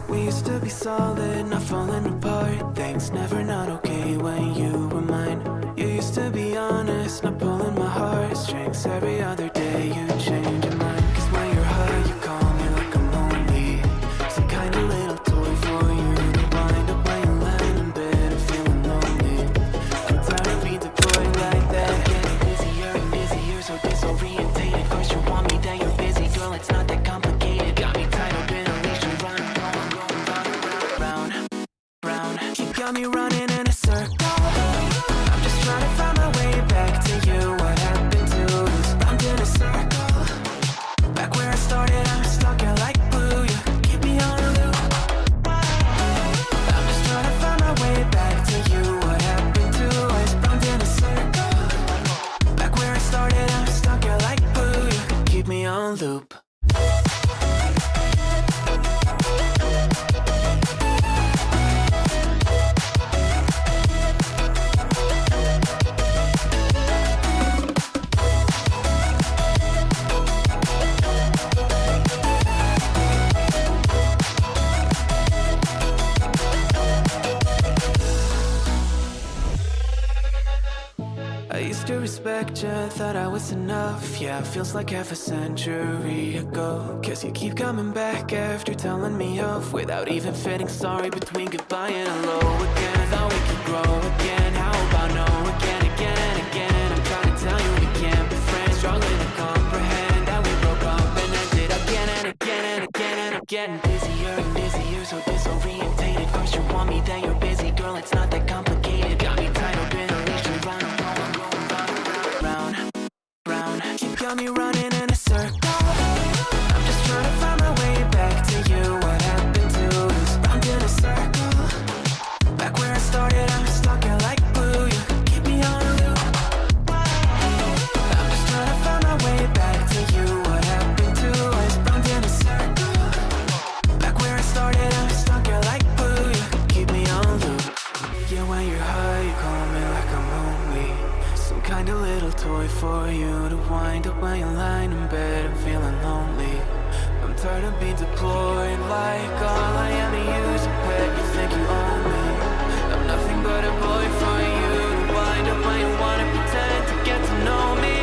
We used to be solid, not falling apart. Things never not okay when you were mine. You used to be honest, not pulling my heartstrings. Every other day you change your mind. Cause when you're high you call me like I'm lonely. Some kind of little toy for you to wind up when you land in bed and feeling lonely. I'm tired of being deployed like that. Getting busier and busier, so disorientated. First you want me, then you're busy. Girl, it's not that complicated. Got me tied up in a leash and running. Got me running in a circle. I'm just trying to find my way back to you. What happened to us? Round in a circle. Back where I started, I'm stuck in like glue. You keep me on a loop. I'm just trying to find my way back to you. What happened to us? Round in a circle. Back where I started, I'm stuck in like glue. You keep me on loop. I used to respect you, thought I was enough. Yeah, it feels like half a century ago. Guess you keep coming back after telling me off, without even fitting sorry between goodbye and hello again. Thought we could grow again, how about no again, again and again. I'm trying to tell you we can't be friends, struggling to comprehend that we broke up and ended again and again and again. And I'm getting busier and busier, so disorientated. First you want me, then you're busy. Girl, it's not that complicated. Got me tied up in a leash and running. Got me running in a circle. I'm just trying to find my way back to you. What happened to us? Round in a circle. Back where I started, I'm stuck in like glue. You keep me on a loop. I'm just trying to find my way back to you. What happened to us? Round in a circle. Back where I started, I'm stuck in like glue. You keep me on loop. Yeah, when you're high, you call me like I'm lonely. Some kind of little toy for you to wind up when you're lying in bed and feeling lonely. I'm tired of being deployed like all I am to use a pet. You think you own me? I'm nothing but a boy for you to wind up when you wanna pretend to get to know me.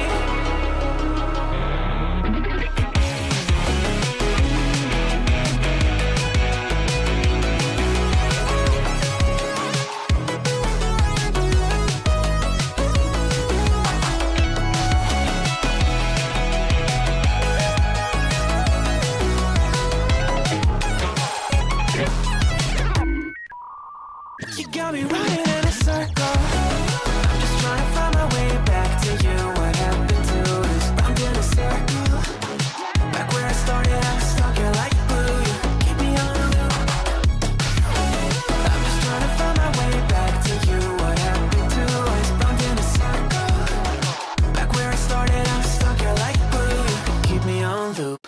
You got me running in a circle. I'm just trying to find my way back to you. What happened to us? Round in a circle. Back where I started, I'm stuck in like glue. You keep me on a loop. I'm just trying to find my way back to you. What happened to us? Round in a circle. Back where I started, I'm stuck in like glue. You keep me on loop.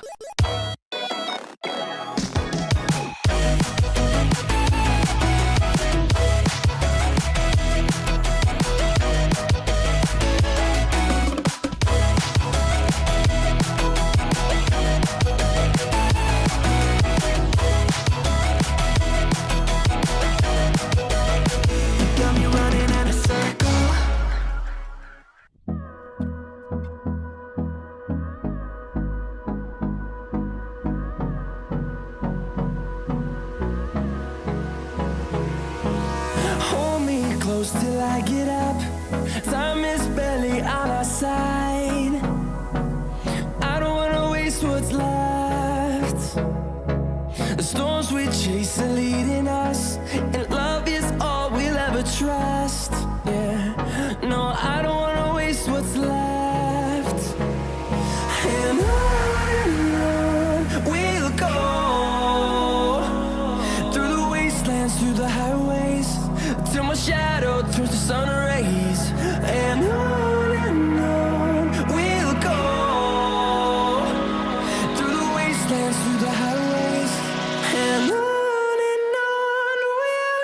Till I get up, time is barely on our side. I don't wanna waste what's left. The storms we chase are leading us, and love is all we'll ever trust. Yeah, no, I don't wanna waste what's left. And on we'll go, through the wastelands, through the highways, till my shadow turns to sun rays. And on we'll go, through the wastelands, through the highways. And on we'll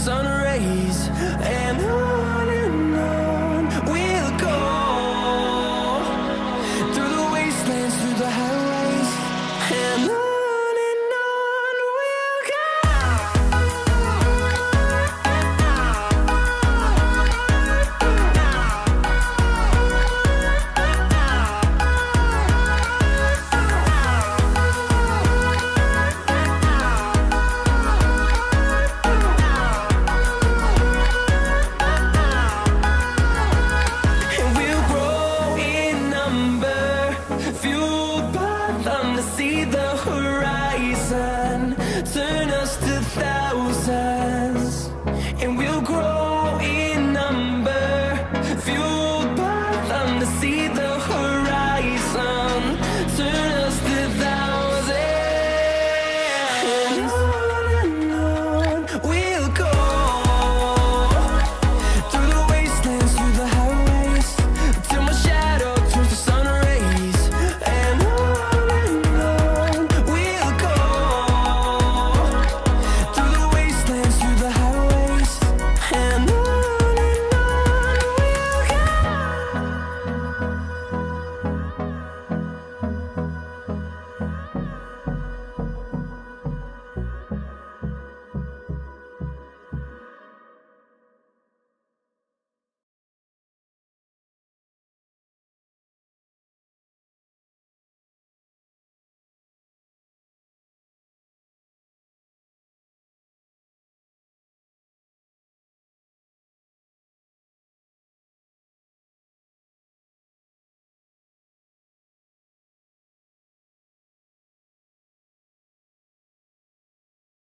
sun